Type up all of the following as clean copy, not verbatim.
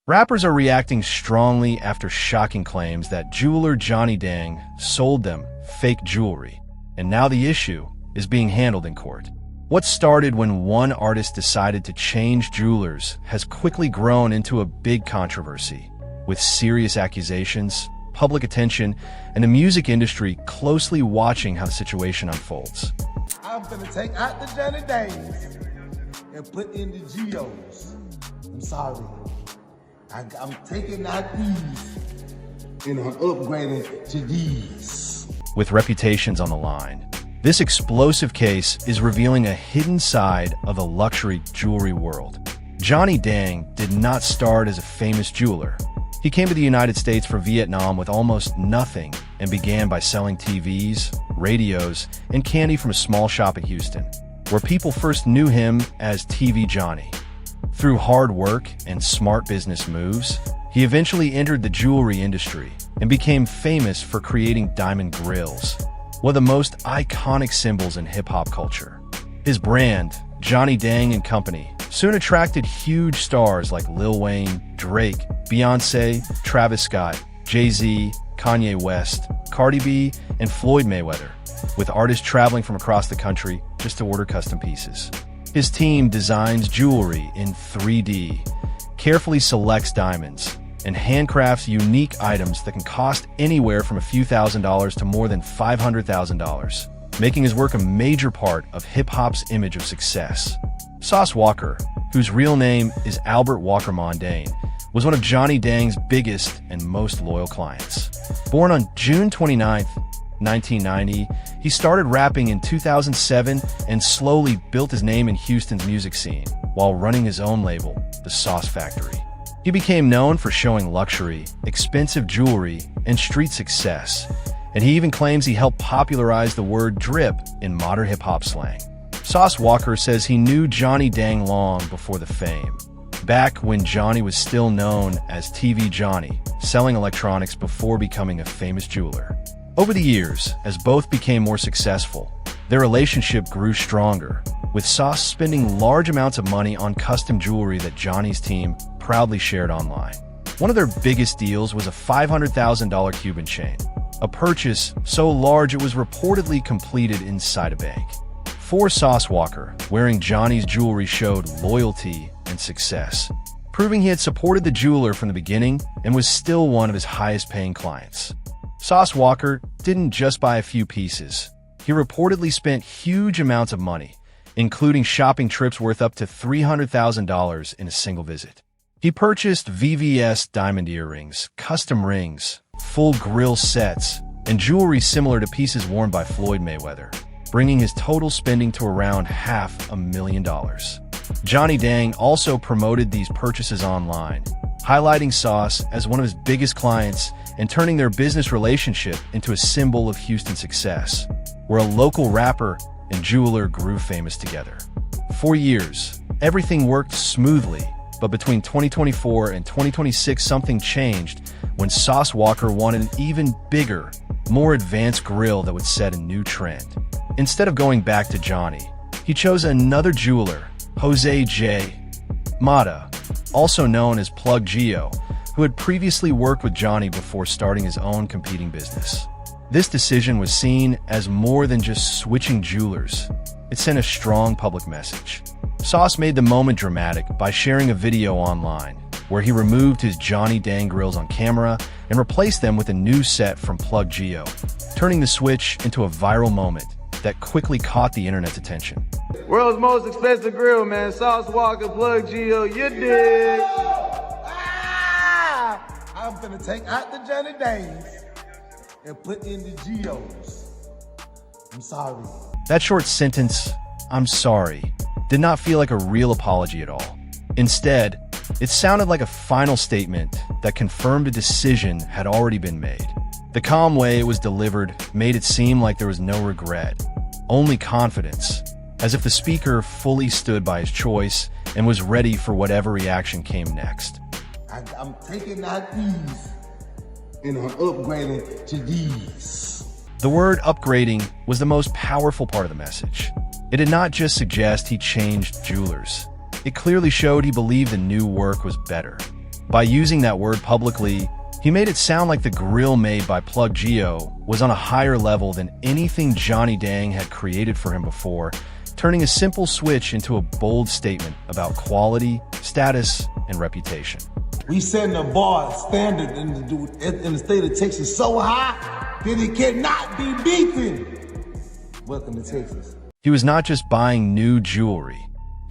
Rappers are reacting strongly after shocking claims that jeweler Johnny Dang sold them fake jewelry, and now the issue is being handled in court. What started when one artist decided to change jewelers has quickly grown into a big controversy, with serious accusations, public attention, and the music industry closely watching how the situation unfolds. I'm gonna take out the Johnny Dangs and put in the Geos. I'm sorry. I'm taking out these and I'm upgrading to these. With reputations on the line, this explosive case is revealing a hidden side of the luxury jewelry world. Johnny Dang did not start as a famous jeweler. He came to the United States from Vietnam with almost nothing and began by selling TVs, radios, and candy from a small shop in Houston, where people first knew him as TV Johnny. Through hard work and smart business moves, he eventually entered the jewelry industry and became famous for creating diamond grills, one of the most iconic symbols in hip-hop culture. His brand, Johnny Dang & Company, soon attracted huge stars like Lil Wayne, Drake, Beyoncé, Travis Scott, Jay-Z, Kanye West, Cardi B, and Floyd Mayweather, with artists traveling from across the country just to order custom pieces. His team designs jewelry in 3D, carefully selects diamonds, and handcrafts unique items that can cost anywhere from a few $1,000s to more than $500,000, making his work a major part of hip-hop's image of success. Sauce Walka, whose real name is Albert Walker Mondane, was one of Johnny Dang's biggest and most loyal clients. Born on June 29, 1990, he started rapping in 2007 and slowly built his name in Houston's music scene while running his own label, The Sauce Factory. He became known for showing luxury, expensive jewelry, and street success, and he even claims he helped popularize the word drip in modern hip-hop slang. Sauce Walka says he knew Johnny Dang long before the fame, back when Johnny was still known as TV Johnny, selling electronics before becoming a famous jeweler. Over the years, as both became more successful, their relationship grew stronger, with Sauce spending large amounts of money on custom jewelry that Johnny's team proudly shared online. One of their biggest deals was a $500,000 Cuban chain, a purchase so large it was reportedly completed inside a bank. For Sauce Walka, wearing Johnny's jewelry showed loyalty and success, proving he had supported the jeweler from the beginning and was still one of his highest-paying clients. Sauce Walka didn't just buy a few pieces. He reportedly spent huge amounts of money, including shopping trips worth up to $300,000 in a single visit. He purchased VVS diamond earrings, custom rings, full grill sets, and jewelry similar to pieces worn by Floyd Mayweather, bringing his total spending to around $500,000. Johnny Dang also promoted these purchases online, highlighting Sauce as one of his biggest clients and turning their business relationship into a symbol of Houston success, where a local rapper and jeweler grew famous together. For years, everything worked smoothly, but between 2024 and 2026 something changed when Sauce Walka wanted an even bigger, more advanced grill that would set a new trend. Instead of going back to Johnny, he chose another jeweler, Jose J. Mata, also known as Plug Geo, who had previously worked with Johnny before starting his own competing business. This decision was seen as more than just switching jewelers. It sent a strong public message. Sauce made the moment dramatic by sharing a video online where he removed his Johnny Dang grills on camera and replaced them with a new set from Plug Geo, turning the switch into a viral moment that quickly caught the internet's attention. World's most expensive grill, man. Sauce Walka, Plug Geo, you dig? I'm gonna take out the Johnny Dangs and put in the Geos. I'm sorry. That short sentence, "I'm sorry," did not feel like a real apology at all. Instead, it sounded like a final statement that confirmed a decision had already been made. The calm way it was delivered made it seem like there was no regret, only confidence, as if the speaker fully stood by his choice and was ready for whatever reaction came next. I'm taking out these and I'm upgrading to these. The word upgrading was the most powerful part of the message. It did not just suggest he changed jewelers. It clearly showed he believed the new work was better. By using that word publicly, he made it sound like the grill made by Plug Geo was on a higher level than anything Johnny Dang had created for him before, turning a simple switch into a bold statement about quality, status, and reputation. We setting the bar standard in the state of Texas so high that it cannot be beaten. Welcome to Texas. He was not just buying new jewelry.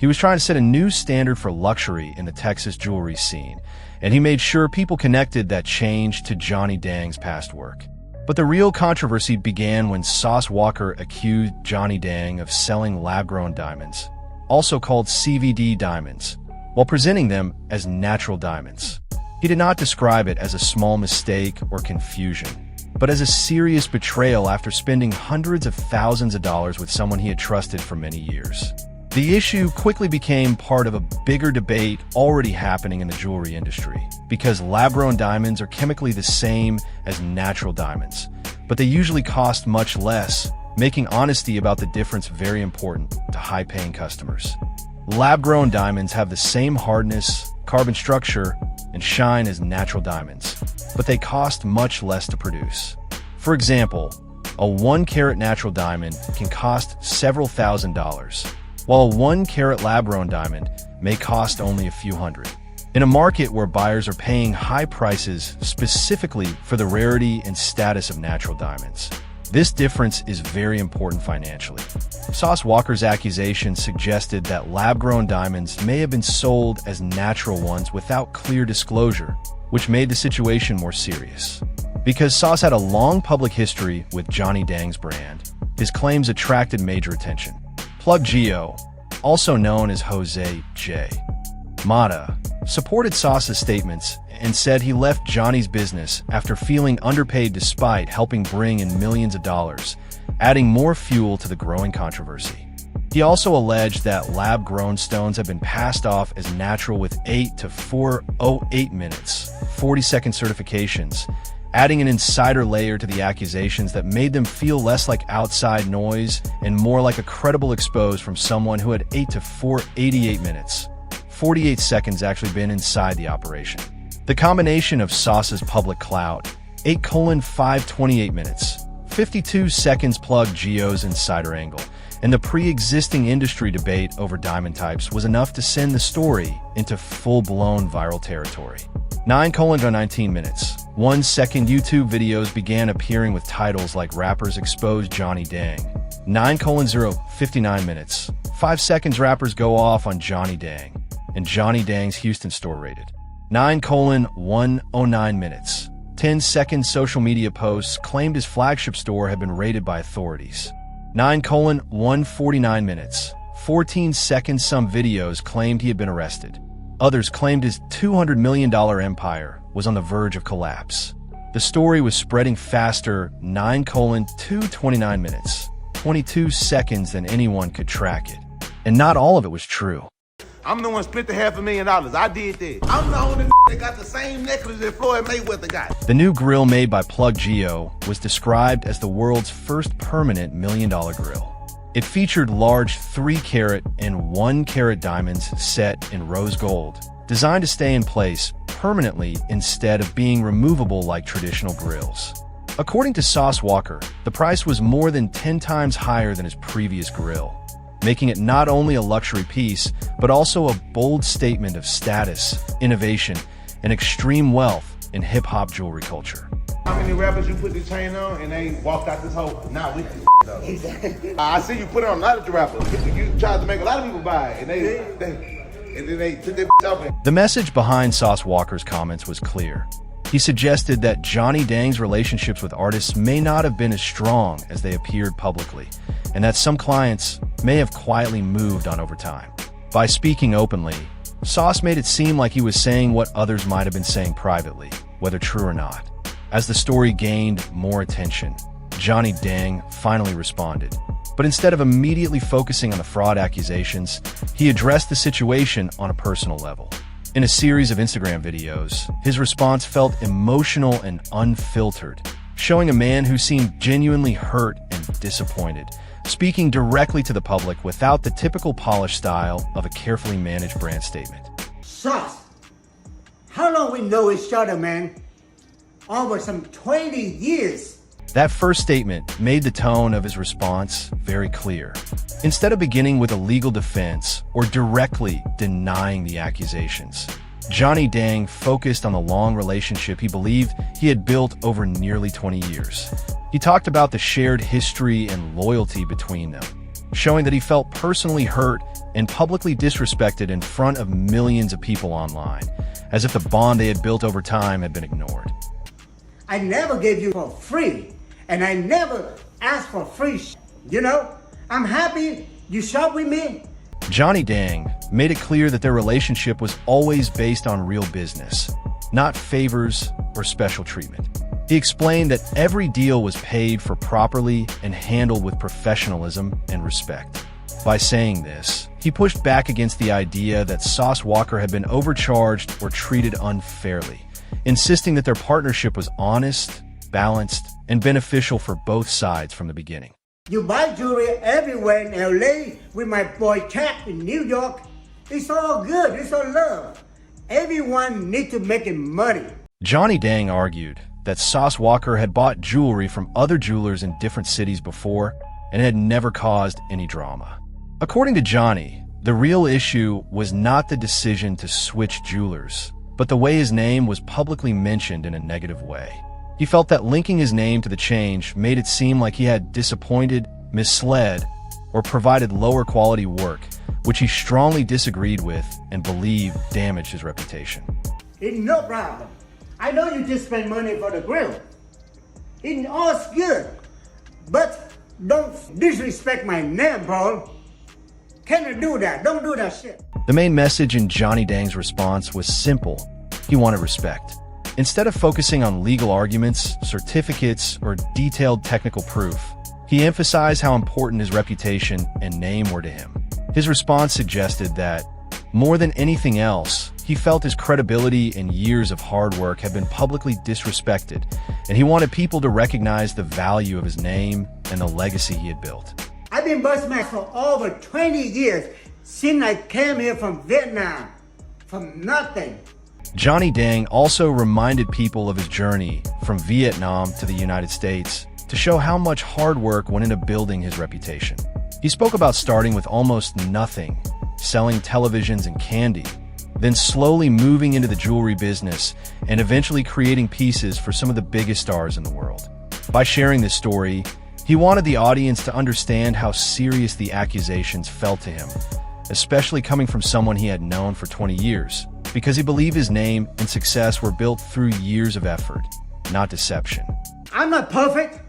He was trying to set a new standard for luxury in the Texas jewelry scene, and he made sure people connected that change to Johnny Dang's past work. But the real controversy began when Sauce Walka accused Johnny Dang of selling lab-grown diamonds, also called CVD diamonds, while presenting them as natural diamonds. He did not describe it as a small mistake or confusion, but as a serious betrayal after spending hundreds of thousands of dollars with someone he had trusted for many years. The issue quickly became part of a bigger debate already happening in the jewelry industry, because lab-grown diamonds are chemically the same as natural diamonds, but they usually cost much less, making honesty about the difference very important to high-paying customers. Lab-grown diamonds have the same hardness, carbon structure, and shine as natural diamonds, but they cost much less to produce. For example, a 1-carat natural diamond can cost several $1,000s, while a 1-carat lab-grown diamond may cost only a few hundred. In a market where buyers are paying high prices specifically for the rarity and status of natural diamonds, this difference is very important financially. Sauce Walka's accusation suggested that lab-grown diamonds may have been sold as natural ones without clear disclosure, which made the situation more serious. Because Sauce had a long public history with Johnny Dang's brand, his claims attracted major attention. Plug Geo, also known as Jose J. Mata, supported Sauce's statements and said he left Johnny's business after feeling underpaid despite helping bring in millions of dollars, adding more fuel to the growing controversy. He also alleged that lab-grown stones have been passed off as natural with 8 to 408 minutes, 40-second certifications, adding an insider layer to the accusations that made them feel less like outside noise and more like a credible expose from someone who had 8 to 488 minutes, 48 seconds actually been inside the operation. The combination of Sauce's public clout, 8:528 minutes, 52 seconds Plug Geo's insider angle, and the pre-existing industry debate over diamond types was enough to send the story into full-blown viral territory. 9:19 minutes. 1 second YouTube videos began appearing with titles like Rappers Expose Johnny Dang. 9:59 minutes. 5 seconds rappers go off on Johnny Dang. And Johnny Dang's Houston store raided. 9:109 minutes. 10 second social media posts claimed his flagship store had been raided by authorities. 9:149 minutes. 14 seconds some videos claimed he had been arrested. Others claimed his $200 million empire was on the verge of collapse. The story was spreading faster 9:229 minutes, 22 seconds than anyone could track it. And not all of it was true. I'm the one spent the $500,000. I did that. I'm the only that got the same necklace that Floyd Mayweather got. The new grill made by Plug Geo was described as the world's first permanent $1 million grill. It featured large 3-carat and 1-carat diamonds set in rose gold, designed to stay in place permanently instead of being removable like traditional grills. According to Sauce Walka, the price was more than 10 times higher than his previous grill, making it not only a luxury piece, but also a bold statement of status, innovation, and extreme wealth in hip-hop jewelry culture. How many rappers you put this chain on and they walked out this hole? Not with this though. Exactly. I see you put it on a lot of rappers. You tried to make a lot of people buy it, and then they took their off. The message behind Sauce Walka's comments was clear. He suggested that Johnny Dang's relationships with artists may not have been as strong as they appeared publicly, and that some clients may have quietly moved on over time. By speaking openly, Sauce made it seem like he was saying what others might have been saying privately, whether true or not. As the story gained more attention, Johnny Dang finally responded. But instead of immediately focusing on the fraud accusations, he addressed the situation on a personal level. In a series of Instagram videos, his response felt emotional and unfiltered, showing a man who seemed genuinely hurt and disappointed, speaking directly to the public without the typical polished style of a carefully managed brand statement. Sauce, how How long we know each other, man? Over some 20 years. That first statement made the tone of his response very clear. Instead of beginning with a legal defense or directly denying the accusations, Johnny Dang focused on the long relationship he believed he had built over nearly 20 years. He talked about the shared history and loyalty between them, showing that he felt personally hurt and publicly disrespected in front of millions of people online, as if the bond they had built over time had been ignored. I never gave you for free, and I never asked for free you know? I'm happy you shop with me. Johnny Dang made it clear that their relationship was always based on real business, not favors or special treatment. He explained that every deal was paid for properly and handled with professionalism and respect. By saying this, he pushed back against the idea that Sauce Walka had been overcharged or treated unfairly, insisting that their partnership was honest, balanced, and beneficial for both sides from the beginning. You buy jewelry everywhere in LA with my boy Cap in New York. It's all good, it's all love. Everyone needs to make money. Johnny Dang argued that Sauce Walka had bought jewelry from other jewelers in different cities before and had never caused any drama. According to Johnny, the real issue was not the decision to switch jewelers, but the way his name was publicly mentioned in a negative way. He felt that linking his name to the change made it seem like he had disappointed, misled, or provided lower quality work, which he strongly disagreed with and believed damaged his reputation. It's no problem. I know you just spend money for the grill. It's all good. But don't disrespect my name, bro. Can you do that? Don't do that shit. The main message in Johnny Dang's response was simple. He wanted respect. Instead of focusing on legal arguments, certificates, or detailed technical proof, he emphasized how important his reputation and name were to him. His response suggested that, more than anything else, he felt his credibility and years of hard work had been publicly disrespected, and he wanted people to recognize the value of his name and the legacy he had built. I've been Busman for over 20 years since I came here from Vietnam, from nothing. Johnny Dang also reminded people of his journey from Vietnam to the United States to show how much hard work went into building his reputation. He spoke about starting with almost nothing, selling televisions and candy, then slowly moving into the jewelry business and eventually creating pieces for some of the biggest stars in the world. By sharing this story, he wanted the audience to understand how serious the accusations felt to him, especially coming from someone he had known for 20 years, because he believed his name and success were built through years of effort, not deception. I'm not perfect.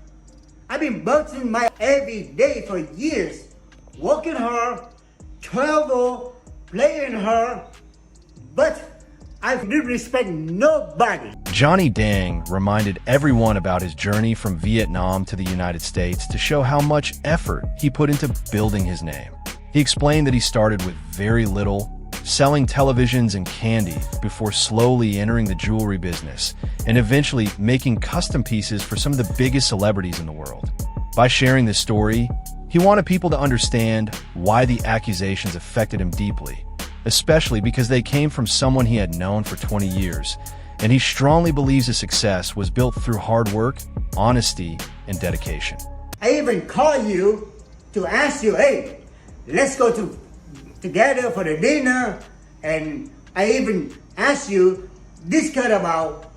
I've been busting my every day for years, working hard, travel, playing hard, but I didn't respect nobody. Johnny Dang reminded everyone about his journey from Vietnam to the United States to show how much effort he put into building his name. He explained that he started with very little, selling televisions and candy before slowly entering the jewelry business and eventually making custom pieces for some of the biggest celebrities in the world. By sharing this story, he wanted people to understand why the accusations affected him deeply, especially because they came from someone he had known for 20 years, and he strongly believes his success was built through hard work, honesty, and dedication. I even called you to ask you, hey, let's go together for the dinner, and I even asked you discuss about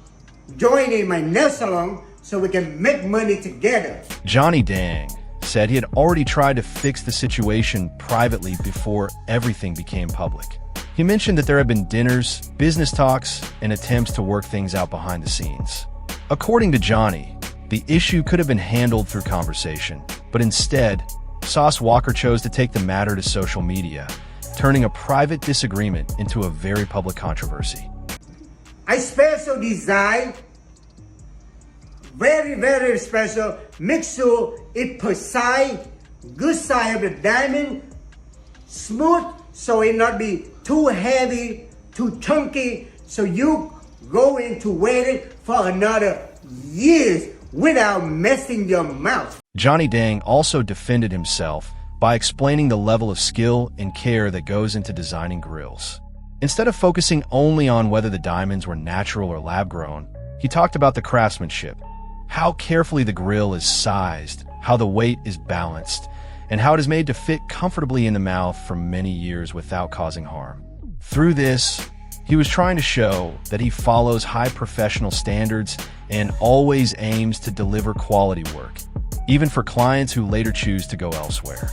joining my nail salon so we can make money together. Johnny Dang said he had already tried to fix the situation privately before everything became public. He mentioned that there had been dinners, business talks, and attempts to work things out behind the scenes. According to Johnny, the issue could have been handled through conversation, but instead, Sauce Walka chose to take the matter to social media, turning a private disagreement into a very public controversy. I special design, very special, make sure it precise, good side of the diamond, smooth, so it not be too heavy, too chunky, so you go into wear it for another years without messing your mouth. Johnny Dang also defended himself by explaining the level of skill and care that goes into designing grills. Instead of focusing only on whether the diamonds were natural or lab-grown, he talked about the craftsmanship, how carefully the grill is sized, how the weight is balanced, and how it is made to fit comfortably in the mouth for many years without causing harm. Through this, he was trying to show that he follows high professional standards and always aims to deliver quality work, even for clients who later choose to go elsewhere.